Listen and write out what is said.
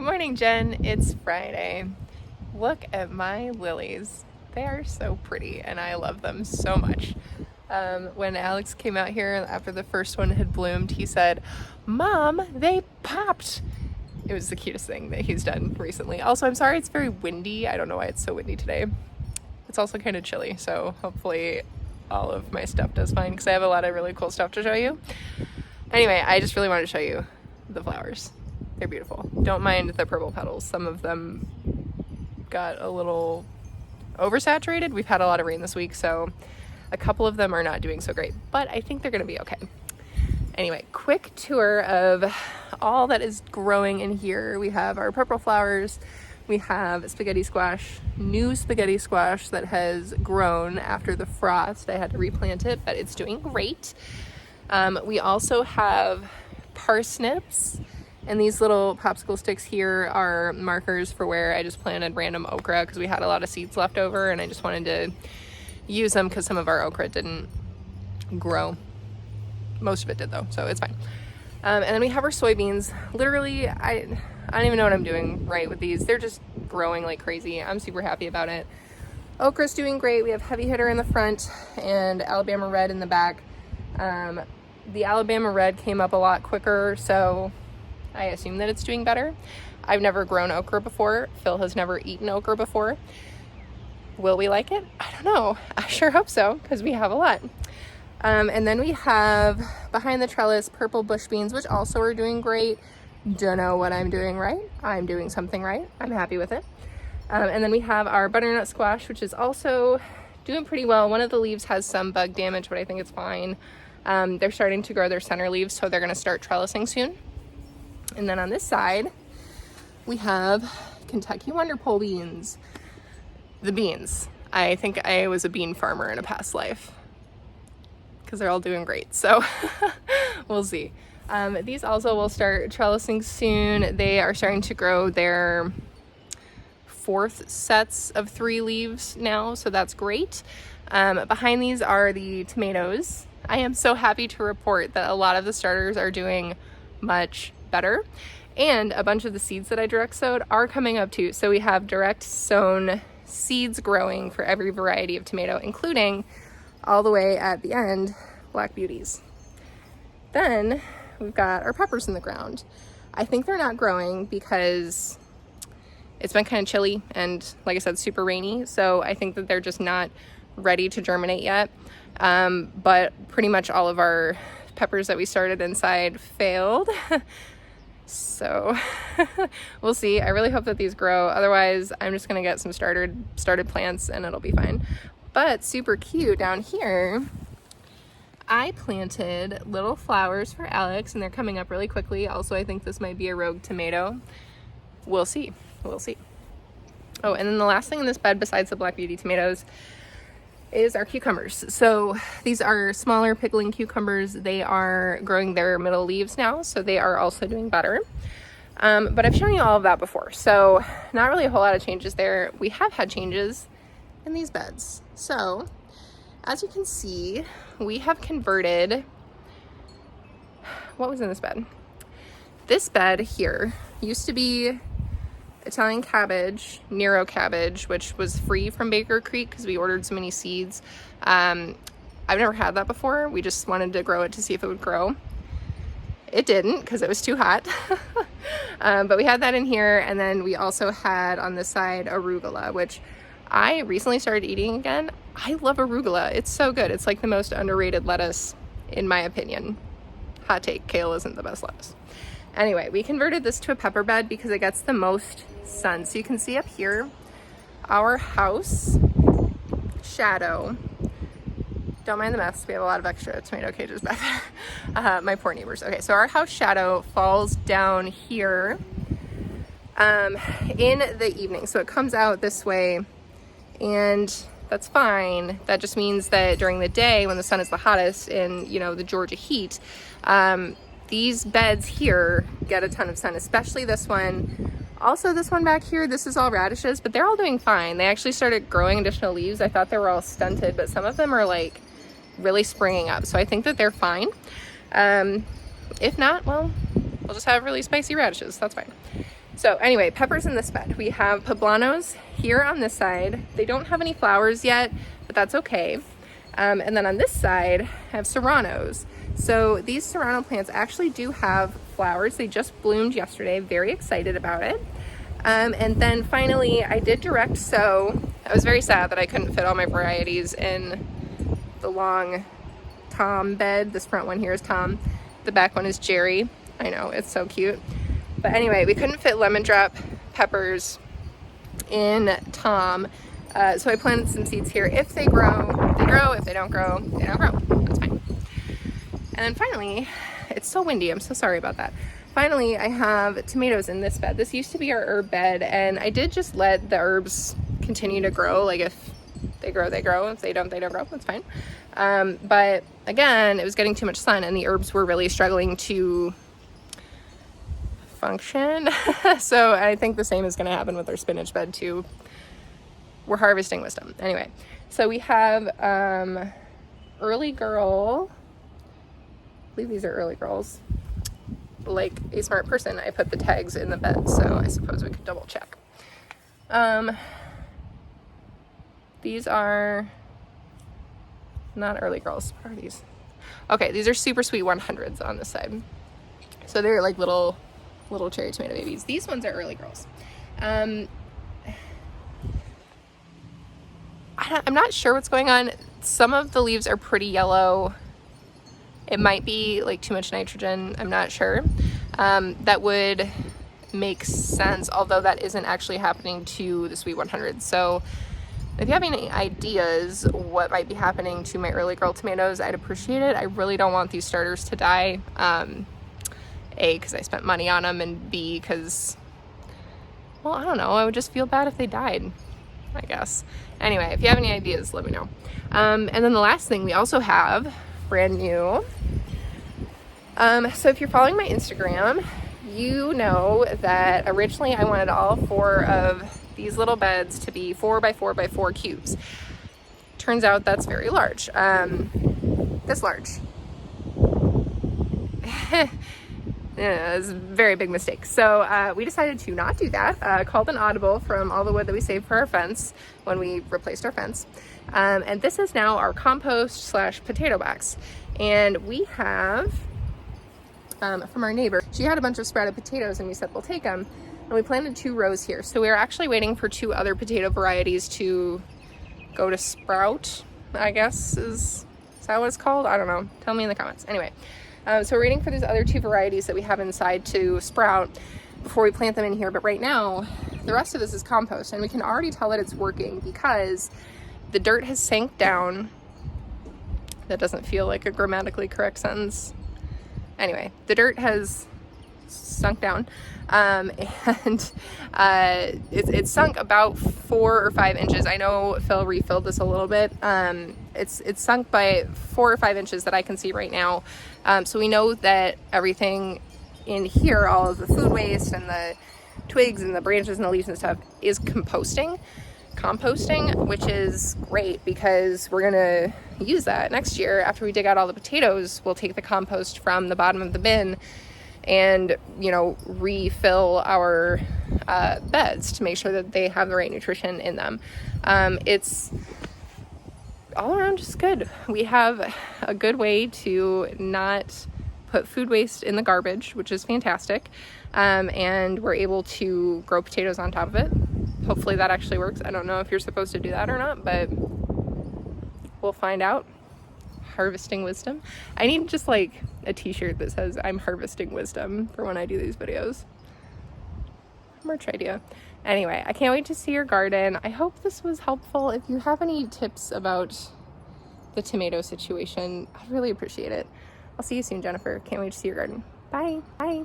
Good morning, Jen. It's Friday. Look at my lilies. They are so pretty and I love them so much. When Alex came out here after the first one had bloomed, he said, "Mom, they popped." It was the cutest thing that he's done recently. Also, I'm sorry it's very windy. I don't know why it's so windy today. It's also kind of chilly, so hopefully all of my stuff does fine because I have a lot of really cool stuff to show you. Anyway, I just really wanted to show you the flowers. They're beautiful. Don't mind the purple petals. Some of them got a little oversaturated. We've had a lot of rain this week, so a couple of them are not doing so great, but I think they're gonna be okay. Anyway, quick tour of all that is growing in here. We have our purple flowers. We have spaghetti squash, new spaghetti squash that has grown after the frost. I had to replant it, but it's doing great. We also have parsnips, and these little popsicle sticks here are markers for where I just planted random okra because we had a lot of seeds left over and I just wanted to use them because some of our okra didn't grow. Most of it did though, so it's fine. And then we have our soybeans. Literally, I don't even know what I'm doing right with these. They're just growing like crazy. I'm super happy about it. Okra's doing great. We have heavy hitter in the front and Alabama red in the back. The Alabama red came up a lot quicker, so I assume that it's doing better. I've never grown okra before. Phil has never eaten okra before. Will we like it? I don't know. I sure hope so because we have a lot. And then we have behind the trellis purple bush beans, which also are doing great. Don't know what I'm doing right. I'm doing something right. I'm happy with it. And then we have our butternut squash, which is also doing pretty well. One of the leaves has some bug damage, but I think it's fine. They're starting to grow their center leaves, so they're going to start trellising soon. And then on this side, we have Kentucky Wonder Pole beans. The beans. I think I was a bean farmer in a past life because they're all doing great. So we'll see. These also will start trellising soon. They are starting to grow their fourth sets of 3 leaves now, so that's great. Behind these are the tomatoes. I am so happy to report that a lot of the starters are doing much better, and a bunch of the seeds that I direct sowed are coming up too. So we have direct sown seeds growing for every variety of tomato, including all the way at the end, black beauties. Then we've got our peppers in the ground. I think they're not growing because it's been kind of chilly and, like I said, super rainy. So I think that they're just not ready to germinate yet. But pretty much all of our peppers that we started inside failed. So we'll see. I really hope that these grow. Otherwise, I'm just gonna get some started plants and it'll be fine. But super cute down here, I planted little flowers for Alex and they're coming up really quickly. Also, I think this might be a rogue tomato. We'll see. We'll see. Oh, and then the last thing in this bed besides the black beauty tomatoes is our cucumbers. So these are smaller pickling cucumbers. They are growing their middle leaves now, so they are also doing better. But I've shown you all of that before, so not really a whole lot of changes there. We have had changes in these beds. So as you can see, we have converted, what was in this bed? This bed here used to be Italian cabbage, Nero cabbage, which was free from Baker Creek because we ordered so many seeds. I've never had that before. We just wanted to grow it to see if it would grow. It didn't because it was too hot. But we had that in here, and then we also had on this side arugula, which I recently started eating again. I love arugula. It's so good. It's like the most underrated lettuce in my opinion. Hot take, kale isn't the best lettuce. Anyway, we converted this to a pepper bed because it gets the most sun. So you can see up here, our house shadow. Don't mind the mess. We have a lot of extra tomato cages back there. My poor neighbors. Okay, so our house shadow falls down here in the evening. So it comes out this way, and that's fine. That just means that during the day when the sun is the hottest in, the Georgia heat, these beds here get a ton of sun, especially this one. Also this one back here, this is all radishes, but they're all doing fine. They actually started growing additional leaves. I thought they were all stunted, but some of them are like really springing up. So I think that they're fine. If not, well, we'll just have really spicy radishes. That's fine. So anyway, peppers in this bed. We have poblanos here on this side. They don't have any flowers yet, but that's okay. And then on this side, I have serranos. So these serrano plants actually do have flowers. They just bloomed yesterday. Very excited about it. And then finally, I did direct sow. I was very sad that I couldn't fit all my varieties in the long Tom bed. This front one here is Tom. The back one is Jerry. I know, it's so cute. But anyway, we couldn't fit lemon drop peppers in Tom. So I planted some seeds here. If they grow, they grow. If they don't grow, they don't grow. That's fine. And then finally, it's so windy. I'm so sorry about that. Finally, I have tomatoes in this bed. This used to be our herb bed, and I did just let the herbs continue to grow. Like if they grow, they grow. If they don't grow. That's fine. But again, it was getting too much sun, and the herbs were really struggling to function. So I think the same is going to happen with our spinach bed too. We're harvesting wisdom. Anyway, so we have early girl. I believe these are early girls. Like a smart person, I put the tags in the bed, so I suppose we could double check. These are not early girls. What are these? Okay, these are super sweet 100s on this side. So they're like little cherry tomato babies. These ones are early girls. I'm not sure what's going on. Some of the leaves are pretty yellow. It might be like too much nitrogen. I'm not sure. That would make sense, although that isn't actually happening to the Sweet 100. So if you have any ideas what might be happening to my early girl tomatoes, I'd appreciate it. I really don't want these starters to die. A, because I spent money on them, and B, because, well, I don't know. I would just feel bad if they died, I guess. Anyway, if you have any ideas, let me know. And then the last thing we also have, brand new. So if you're following my Instagram, you know that originally I wanted all 4 of these little beds to be 4x4x4 cubes. Turns out that's very large. This large. Yeah, it's a very big mistake. So we decided to not do that. Called an audible from all the wood that we saved for our fence when we replaced our fence. And this is now our compost / potato box. And we have, from our neighbor, she had a bunch of sprouted potatoes, and we said, we'll take them. And we planted 2 rows here. So we're actually waiting for 2 other potato varieties to go to sprout, I guess is that what it's called? I don't know. Tell me in the comments. Anyway, so we're waiting for these other 2 varieties that we have inside to sprout before we plant them in here. But right now, the rest of this is compost, and we can already tell that it's working because the dirt has sank down. That doesn't feel like a grammatically correct sentence. Anyway, the dirt has sunk down, and it's sunk about 4 or 5 inches. I know Phil refilled this a little bit. It's sunk by 4 or 5 inches that I can see right now. So we know that everything in here, all of the food waste and the twigs and the branches and the leaves and stuff, is composting, which is great because we're gonna use that next year. After we dig out all the potatoes, we'll take the compost from the bottom of the bin and, you know, refill our beds to make sure that they have the right nutrition in them. It's all around just good. We have a good way to not put food waste in the garbage, which is fantastic. And we're able to grow potatoes on top of it. Hopefully that actually works. I don't know if you're supposed to do that or not, but we'll find out. Harvesting wisdom. I need just like a t-shirt that says I'm harvesting wisdom for when I do these videos. Merch idea. Anyway, I can't wait to see your garden. I hope this was helpful. If you have any tips about the tomato situation, I'd really appreciate it. I'll see you soon, Jennifer. Can't wait to see your garden. Bye. Bye.